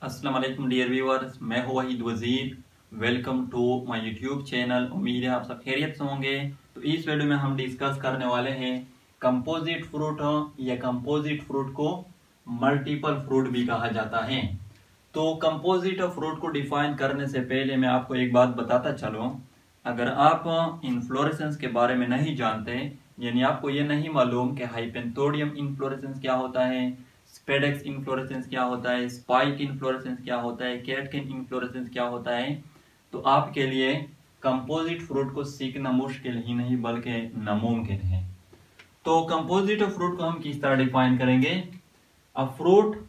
अस्सलाम वालेकुम dear viewers, मैं हूं Waheed Wazir. Welcome to my YouTube channel. उम्मीद है आप सब खैरियत से होंगे। तो इस वीडियो में हम डिस्कस करने वाले हैं कंपोजिट फ्रूट या कंपोजिट फ्रूट को मल्टीपल फ्रूट भी कहा जाता है। तो कंपोजिट फ्रूट को डिफाइन करने से पहले मैं आपको एक बात बताता चलूं। अगर आप इन्फ्लोरेसेंस के बारे में नहीं जानते, यानी आपको ये नहीं मालूम कि हाइपेंथोडियम इन्फ्लोरेसेंस क्या होता है, स्पेडेक्स इन्फ्लोरेसेंस क्या होता है, स्पाइक इन्फ्लोरेसेंस क्या होता है, कैटकिन इन्फ्लोरेसेंस क्या होता है, तो आपके लिए कंपोजिट फ्रूट को सीखना मुश्किल ही नहीं बल्कि नामुमकिन है। तो कंपोजिट फ्रूट को हम किस तरह डिफाइन करेंगे? A fruit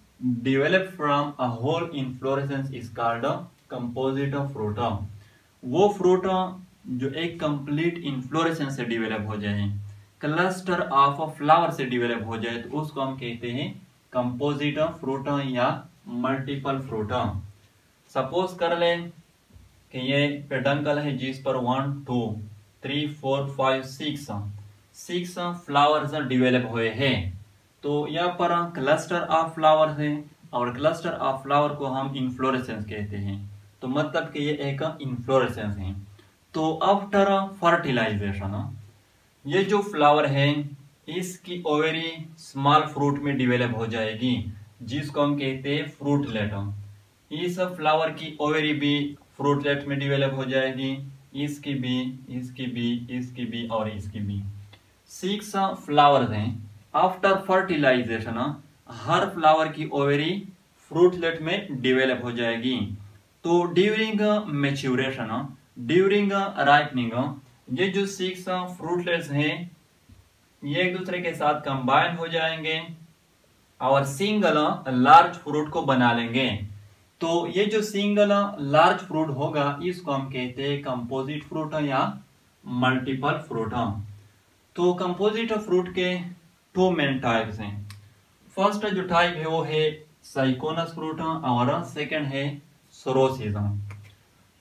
develop from a whole inflorescence is called a composite fruit। वो फ्रूट जो एक कंप्लीट इन्फ्लोरेसेंस से डिवेलप हो जाए, क्लस्टर ऑफ फ्लावर से डिवेलप हो जाए, तो उसको हम कहते हैं कंपोजिट फ्रूट या मल्टीपल फ्रूट। सपोज कर लें कि ये पेडंकल है जिस पर 1 2 3 4 5 6 फ्लावर्स डिवेलप हुए हैं। तो यहाँ पर क्लस्टर ऑफ फ्लावर्स है और क्लस्टर ऑफ फ्लावर को हम इन्फ्लोरेसेंस कहते हैं। तो मतलब कि ये एक इन्फ्लोरेसेंस है। तो आफ्टर फर्टिलाइजेशन ये जो फ्लावर है इसकी ओवरी स्मॉल फ्रूट में डिवेलप हो जाएगी, जिसको हम कहते हैं फ्रूटलेट। इस फ्लावर की ओवरी भी फ्रूटलेट में डिवेलप हो जाएगी, इसकी भी, इसकी भी, इसकी भी और इसकी भी। 6 फ्लावर्स हैं। आफ्टर फर्टिलाइजेशन हर फ्लावर की ओवरी फ्रूटलेट में डिवेलप हो जाएगी। तो ड्यूरिंग मैच्योरेशन, ड्यूरिंग राइपनिंग, ये जो 6 फ्रूटलेट्स हैं ये एक दूसरे के साथ कंबाइन हो जाएंगे और सिंगल लार्ज फ्रूट को बना लेंगे। तो ये जो सिंगल लार्ज फ्रूट होगा इसको हम कहते हैं कंपोजिट फ्रूट या मल्टीपल फ्रूट। तो कंपोजिट फ्रूट के 2 मेन टाइप्स हैं। फर्स्ट जो टाइप है वो है साइकोनस फ्रूट और सेकंड है सोरोसिस।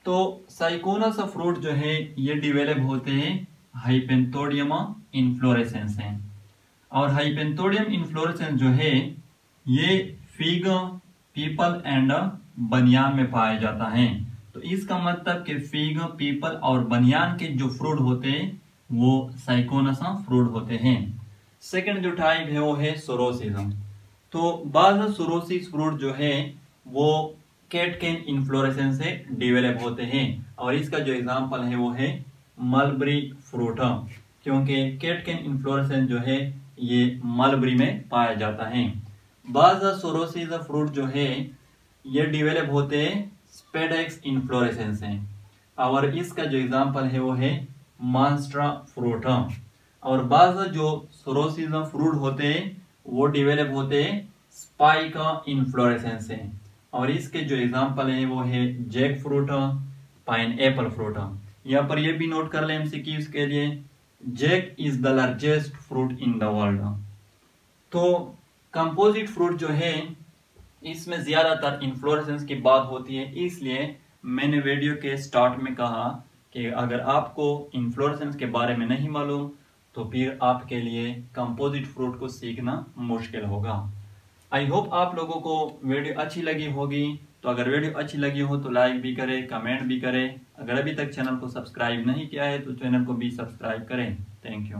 तो साइकोनस फ्रूट जो है ये डिवेलप होते हैं हाइपेंथोडियम इन्फ्लोरेसेंस है, और हाइपेंथोडियम इन्फ्लोरेसेंस जो है ये फिग, पीपल एंड बनियान में पाया जाता है। तो इसका मतलब कि फिग, पीपल और बनियान के जो फ्रूट होते हैं वो साइकोनस फ्रूट होते हैं। सेकंड जो टाइप है वो है सोरोसिस। तो बाज़ सोरोसिस फ्रूट जो है वो कैटकिन इन्फ्लोरेसेंस से डिवेलप होते हैं, और इसका जो एग्जांपल है वो है मलबरी फ्रूट, क्योंकि कैटकिन इन्फ्लोरेसेंस जो है ये मलबरी में पाया जाता है। बाज़ सोरोसिस फ्रूट जो है ये डिवेलप होते हैं स्पेडेक्स इन्फ्लोरेसेंस से, और इसका जो एग्जांपल है वो है मॉन्स्ट्रा फ्रूट। और बाज़ जो सोरोसिस फ्रूट होते हैं वो डिवेलप होते हैं स्पाइक इन्फ्लोरेसेंस से, और इसके जो एग्जांपल है वो है जैक फ्रूट, पाइनएप्पल फ्रूट। यहाँ पर ये भी नोट कर लें एमसीक्यूज के लिए, jack is the largest fruit in the world. तो कंपोजिट फ्रूट जो है इसमें ज्यादातर इन्फ्लोरेसेंस की बात होती है, इसलिए मैंने वीडियो के स्टार्ट में कहा कि अगर आपको इन्फ्लोरेसेंस के बारे में नहीं मालूम तो फिर आपके लिए कंपोजिट फ्रूट को सीखना मुश्किल होगा। आई होप आप लोगों को वीडियो अच्छी लगी होगी। तो अगर वीडियो अच्छी लगी हो तो लाइक भी करें, कमेंट भी करें। अगर अभी तक चैनल को सब्सक्राइब नहीं किया है तो चैनल को भी सब्सक्राइब करें। Thank you.